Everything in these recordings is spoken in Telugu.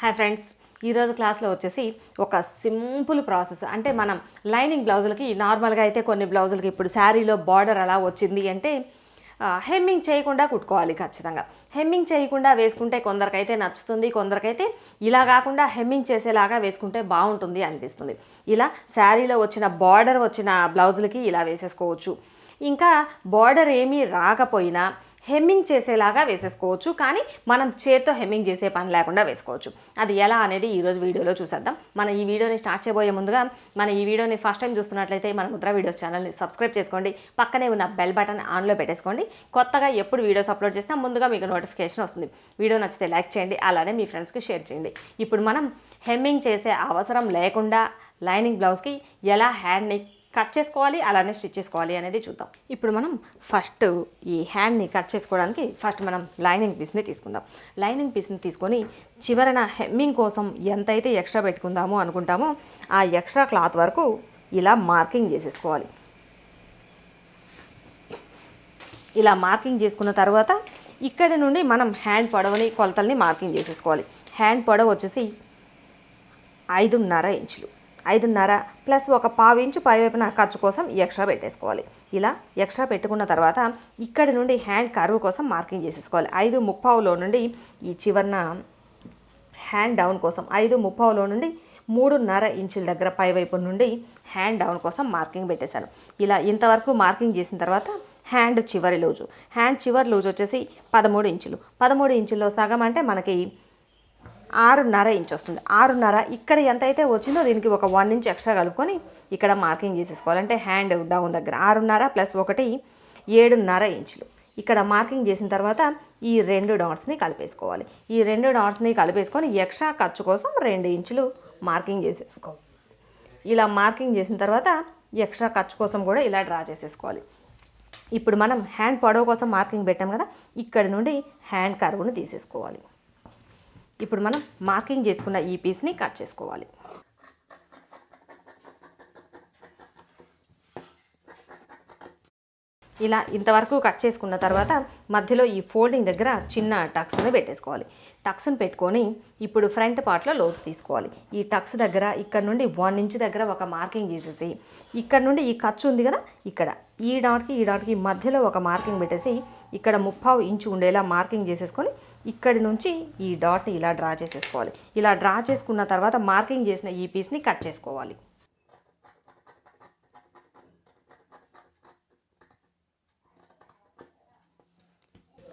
హాయ్ ఫ్రెండ్స్, ఈరోజు క్లాస్లో వచ్చేసి ఒక సింపుల్ ప్రాసెస్. అంటే మనం లైనింగ్ బ్లౌజులకి నార్మల్గా అయితే కొన్ని బ్లౌజులకి ఇప్పుడు శారీలో బార్డర్ అలా వచ్చింది అంటే హెమ్మింగ్ చేయకుండా కుట్టుకోవాలి. ఖచ్చితంగా హెమ్మింగ్ చేయకుండా వేసుకుంటే కొందరికైతే నచ్చుతుంది, కొందరికైతే ఇలా కాకుండా హెమ్మింగ్ చేసేలాగా వేసుకుంటే బాగుంటుంది అనిపిస్తుంది. ఇలా శారీలో వచ్చిన బార్డర్ వచ్చిన బ్లౌజులకి ఇలా వేసేసుకోవచ్చు. ఇంకా బార్డర్ ఏమీ రాకపోయినా హెమ్మింగ్ చేసేలాగా వేసేసుకోవచ్చు, కానీ మనం చేత్తో హెమ్మింగ్ చేసే పని లేకుండా వేసుకోవచ్చు. అది ఎలా అనేది ఈరోజు వీడియోలో చూసేద్దాం. మన ఈ వీడియోని స్టార్ట్ చేయబోయే ముందుగా మన ఈ వీడియోని ఫస్ట్ టైం చూస్తున్నట్లయితే మన ముద్ర వీడియోస్ ఛానల్ని సబ్స్క్రైబ్ చేసుకోండి, పక్కనే ఉన్న బెల్ బటన్ ఆన్లో పెట్టేసుకోండి. కొత్తగా ఎప్పుడు వీడియోస్ అప్లోడ్ చేసినా ముందుగా మీకు నోటిఫికేషన్ వస్తుంది. వీడియో నచ్చితే లైక్ చేయండి, అలానే మీ ఫ్రెండ్స్కి షేర్ చేయండి. ఇప్పుడు మనం హెమ్మింగ్ చేసే అవసరం లేకుండా లైనింగ్ బ్లౌజ్కి ఎలా హ్యాండ్ని కట్ చేసుకోవాలి, అలానే స్టిచ్ చేసుకోవాలి అనేది చూద్దాం. ఇప్పుడు మనం ఫస్ట్ ఈ హ్యాండ్ని కట్ చేసుకోవడానికి ఫస్ట్ మనం లైనింగ్ పీస్ని తీసుకుందాం. లైనింగ్ పీస్ని తీసుకొని చివరన హెమ్మింగ్ కోసం ఎంతైతే ఎక్స్ట్రా పెట్టుకుందామో అనుకుంటామో ఆ ఎక్స్ట్రా క్లాత్ వరకు ఇలా మార్కింగ్ చేసేసుకోవాలి. ఇలా మార్కింగ్ చేసుకున్న తర్వాత ఇక్కడి నుండి మనం హ్యాండ్ పొడవుని కొలతల్ని మార్కింగ్ చేసేసుకోవాలి. హ్యాండ్ పొడవు వచ్చేసి 5.5 ఇంచులు. 5.5 ప్లస్ ఒక 1/4 ఇంచు పైవైపున ఖర్చు కోసం ఎక్స్ట్రా పెట్టేసుకోవాలి. ఇలా ఎక్స్ట్రా పెట్టుకున్న తర్వాత ఇక్కడి నుండి హ్యాండ్ కర్వ్ కోసం మార్కింగ్ చేసేసుకోవాలి. 5.35లో నుండి ఈ చివరన హ్యాండ్ డౌన్ కోసం 5.35లో నుండి 3.5 ఇంచుల దగ్గర పైవైపు నుండి హ్యాండ్ డౌన్ కోసం మార్కింగ్ పెట్టేశాను. ఇలా ఇంతవరకు మార్కింగ్ చేసిన తర్వాత హ్యాండ్ చివరి లూజ్ వచ్చేసి 13 ఇంచులు. 13 ఇంచుల్లో సగం అంటే మనకి 6.5 ఇంచు వస్తుంది. 6.5 ఇక్కడ ఎంత అయితే వచ్చిందో దీనికి ఒక 1 ఇంచ్ ఎక్స్ట్రా కలుపుకొని ఇక్కడ మార్కింగ్ చేసేసుకోవాలి. అంటే హ్యాండ్ డౌన్ దగ్గర 6.5 ప్లస్ 1 7.5 ఇంచులు. ఇక్కడ మార్కింగ్ చేసిన తర్వాత ఈ 2 డాట్స్ని కలిపేసుకోవాలి. ఈ 2 డాట్స్ని కలిపేసుకొని ఎక్స్ట్రా ఖర్చు కోసం 2 ఇంచులు మార్కింగ్ చేసేసుకోవాలి. ఇలా మార్కింగ్ చేసిన తర్వాత ఎక్స్ట్రా ఖర్చు కోసం కూడా ఇలా డ్రా చేసేసుకోవాలి. ఇప్పుడు మనం హ్యాండ్ పొడవు కోసం మార్కింగ్ పెట్టాం కదా, ఇక్కడి నుండి హ్యాండ్ కర్వ్ని తీసేసుకోవాలి. ఇప్పుడు మనం మార్కింగ్ చేసుకున్న ఈ పీస్ని కట్ చేసుకోవాలి. ఇలా ఇంతవరకు కట్ చేసుకున్న తర్వాత మధ్యలో ఈ ఫోల్డింగ్ దగ్గర చిన్న టక్స్ని పెట్టేసుకోవాలి. టక్స్ని పెట్టుకొని ఇప్పుడు ఫ్రంట్ పార్ట్లో లోతు తీసుకోవాలి. ఈ టక్స్ దగ్గర ఇక్కడ నుండి 1 ఇంచ్ దగ్గర ఒక మార్కింగ్ చేసేసి ఇక్కడ నుండి ఈ ఖర్చు ఉంది కదా, ఇక్కడ ఈ డాట్కి మధ్యలో ఒక మార్కింగ్ పెట్టేసి ఇక్కడ 3/4 ఇంచు ఉండేలా మార్కింగ్ చేసేసుకొని ఇక్కడి నుంచి ఈ డాట్ని ఇలా డ్రా చేసేసుకోవాలి. ఇలా డ్రా చేసుకున్న తర్వాత మార్కింగ్ చేసిన ఈ పీస్ని కట్ చేసుకోవాలి.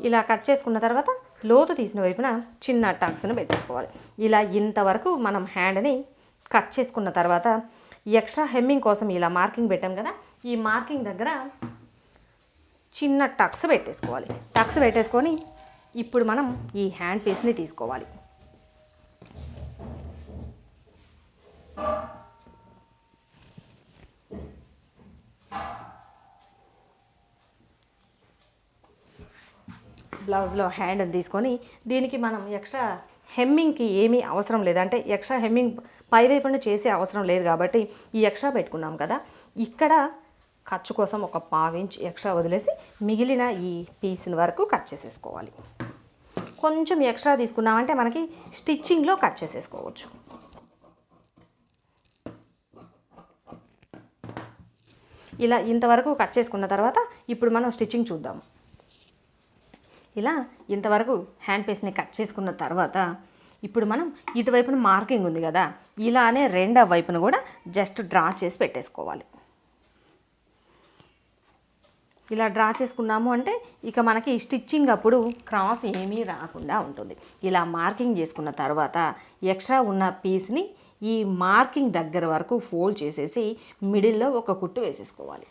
ఇలా కట్ చేసుకున్న తర్వాత లోతు తీసిన వైపున చిన్న టక్స్ను పెట్టేసుకోవాలి. ఇలా ఇంతవరకు మనం హ్యాండ్ని కట్ చేసుకున్న తర్వాత ఎక్స్ట్రా హెమ్మింగ్ కోసం ఇలా మార్కింగ్ పెట్టాం కదా, ఈ మార్కింగ్ దగ్గర చిన్న టక్స్ పెట్టేసుకోవాలి. టక్స్ పెట్టేసుకొని ఇప్పుడు మనం ఈ హ్యాండ్ పీస్ని తీసుకోవాలి. బ్లౌజ్లో హ్యాండ్ తీసుకొని దీనికి మనం ఎక్స్ట్రా హెమ్మింగ్కి ఏమీ అవసరం లేదు, అంటే ఎక్స్ట్రా హెమ్మింగ్ పైవైపున చేసే అవసరం లేదు కాబట్టి ఈ ఎక్స్ట్రా పెట్టుకున్నాం కదా, ఇక్కడ ఖర్చు కోసం ఒక 1/4 ఇంచ్ ఎక్స్ట్రా వదిలేసి మిగిలిన ఈ పీస్ని వరకు కట్ చేసేసుకోవాలి. కొంచెం ఎక్స్ట్రా తీసుకున్నామంటే మనకి స్టిచ్చింగ్లో కట్ చేసేసుకోవచ్చు. ఇలా ఇంతవరకు కట్ చేసుకున్న తర్వాత ఇప్పుడు మనం స్టిచ్చింగ్ చూద్దాం. ఇలా ఇంతవరకు హ్యాండ్ పీస్ని కట్ చేసుకున్న తర్వాత ఇప్పుడు మనం ఇటువైపున మార్కింగ్ ఉంది కదా, ఇలానే రెండవ వైపును కూడా జస్ట్ డ్రా చేసి పెట్టేసుకోవాలి. ఇలా డ్రా చేసుకున్నాము అంటే ఇక మనకి స్టిచ్చింగ్ అప్పుడు క్రాస్ ఏమీ రాకుండా ఉంటుంది. ఇలా మార్కింగ్ చేసుకున్న తర్వాత ఎక్స్ట్రా ఉన్న పీస్ని ఈ మార్కింగ్ దగ్గర వరకు ఫోల్డ్ చేసేసి మిడిల్లో ఒక కుట్టు వేసేసుకోవాలి.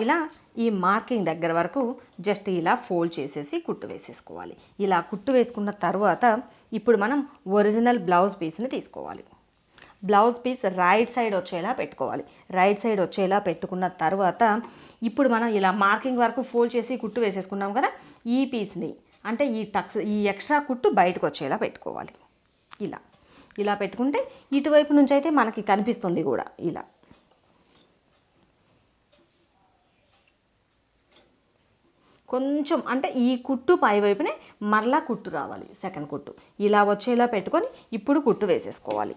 ఇలా ఈ మార్కింగ్ దగ్గర వరకు జస్ట్ ఇలా ఫోల్డ్ చేసేసి కుట్టు వేసేసుకోవాలి. ఇలా కుట్టు వేసుకున్న తర్వాత ఇప్పుడు మనం ఒరిజినల్ బ్లౌజ్ పీస్ని తీసుకోవాలి. బ్లౌజ్ పీస్ రైట్ సైడ్ వచ్చేలా పెట్టుకోవాలి. రైట్ సైడ్ వచ్చేలా పెట్టుకున్న తర్వాత ఇప్పుడు మనం ఇలా మార్కింగ్ వరకు ఫోల్డ్ చేసి కుట్టు వేసేసుకున్నాం కదా, ఈ పీస్ని అంటే ఈ ఎక్స్ట్రా కుట్టు బయటకు వచ్చేలా పెట్టుకోవాలి. ఇలా పెట్టుకుంటే ఇటువైపు నుంచి అయితే మనకి కనిపిస్తుంది కూడా. ఇలా కొంచెం అంటే ఈ కుట్టు పై వైపునే మరలా కుట్టు రావాలి, సెకండ్ కుట్టు ఇలా వచ్చేలా పెట్టుకొని ఇప్పుడు కుట్టు వేసేసుకోవాలి.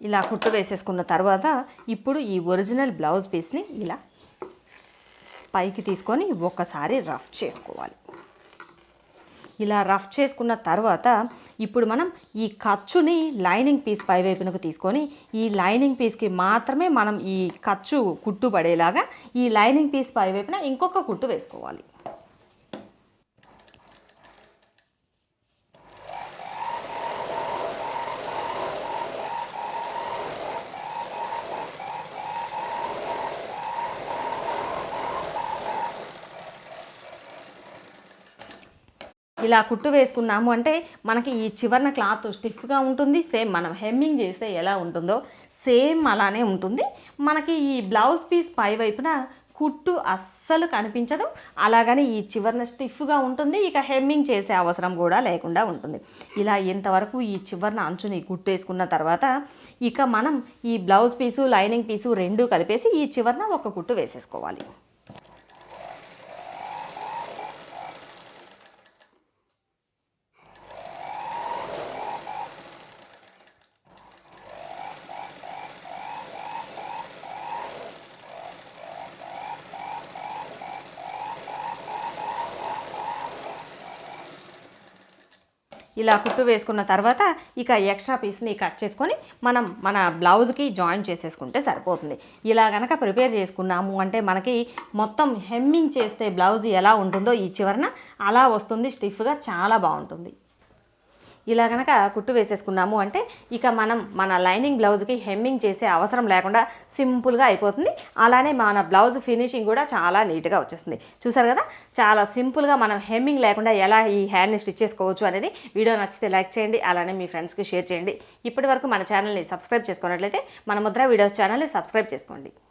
ఇలా కుట్టు వేసేసుకున్న తర్వాత ఇప్పుడు ఈ ఒరిజినల్ బ్లౌజ్ పీస్ని ఇలా పైకి తీసుకొని ఒక్కసారి రఫ్ చేసుకోవాలి. ఇలా రఫ్ చేసుకున్న తర్వాత ఇప్పుడు మనం ఈ ఖర్చుని లైనింగ్ పీస్ పై వైపునకు తీసుకొని ఈ లైనింగ్ పీస్కి మాత్రమే మనం ఈ ఖర్చు కుట్టు పడేలాగా ఈ లైనింగ్ పీస్ పై వైపున ఇంకొక కుట్టు వేసుకోవాలి. ఇలా కుట్టు వేసుకున్నాము అంటే మనకి ఈ చివరన క్లాత్ స్టిఫ్గా ఉంటుంది. సేమ్ మనం హెమ్మింగ్ చేస్తే ఎలా ఉంటుందో సేమ్ అలానే ఉంటుంది. మనకి ఈ బ్లౌజ్ పీస్ పై వైపున కుట్టు అస్సలు కనిపించదు, అలాగని ఈ చివరన స్టిఫ్గా ఉంటుంది. ఇక హెమ్మింగ్ చేసే అవసరం కూడా లేకుండా ఉంటుంది. ఇలా ఇంతవరకు ఈ చివరన అంచుని కుట్టు వేసుకున్న తర్వాత ఇక మనం ఈ బ్లౌజ్ పీసు లైనింగ్ పీసు రెండు కలిపేసి ఈ చివరన ఒక కుట్టు వేసేసుకోవాలి. ఇలా కుట్టు వేసుకున్న తర్వాత ఇక ఎక్స్ట్రా పీస్ని కట్ చేసుకొని మనం మన బ్లౌజ్కి జాయిన్ చేసేసుకుంటే సరిపోతుంది. ఇలా కనుక ప్రిపేర్ చేసుకున్నాము అంటే మనకి మొత్తం హెమ్మింగ్ చేస్తే బ్లౌజ్ ఎలా ఉంటుందో ఈ చివరన అలా వస్తుంది, స్టిఫ్గా చాలా బాగుంటుంది. ఇలా కనుక కుట్టు వేసేసుకున్నాము అంటే ఇక మనం మన లైనింగ్ బ్లౌజ్కి హెమ్మింగ్ చేసే అవసరం లేకుండా సింపుల్గా అయిపోతుంది. అలానే మన బ్లౌజ్ ఫినిషింగ్ కూడా చాలా నీట్గా వచ్చేస్తుంది. చూసారు కదా, చాలా సింపుల్గా మనం హెమ్మింగ్ లేకుండా ఎలా ఈ హ్యాండ్ని స్టిచ్ చేసుకోవచ్చు అనేది. వీడియో నచ్చితే లైక్ చేయండి, అలానే మీ ఫ్రెండ్స్కి షేర్ చేయండి. ఇప్పటి వరకు మన ఛానల్ని సబ్స్క్రైబ్ చేసుకున్నట్లయితే మన ముద్ర వీడియోస్ ఛానల్ని సబ్స్క్రైబ్ చేసుకోండి.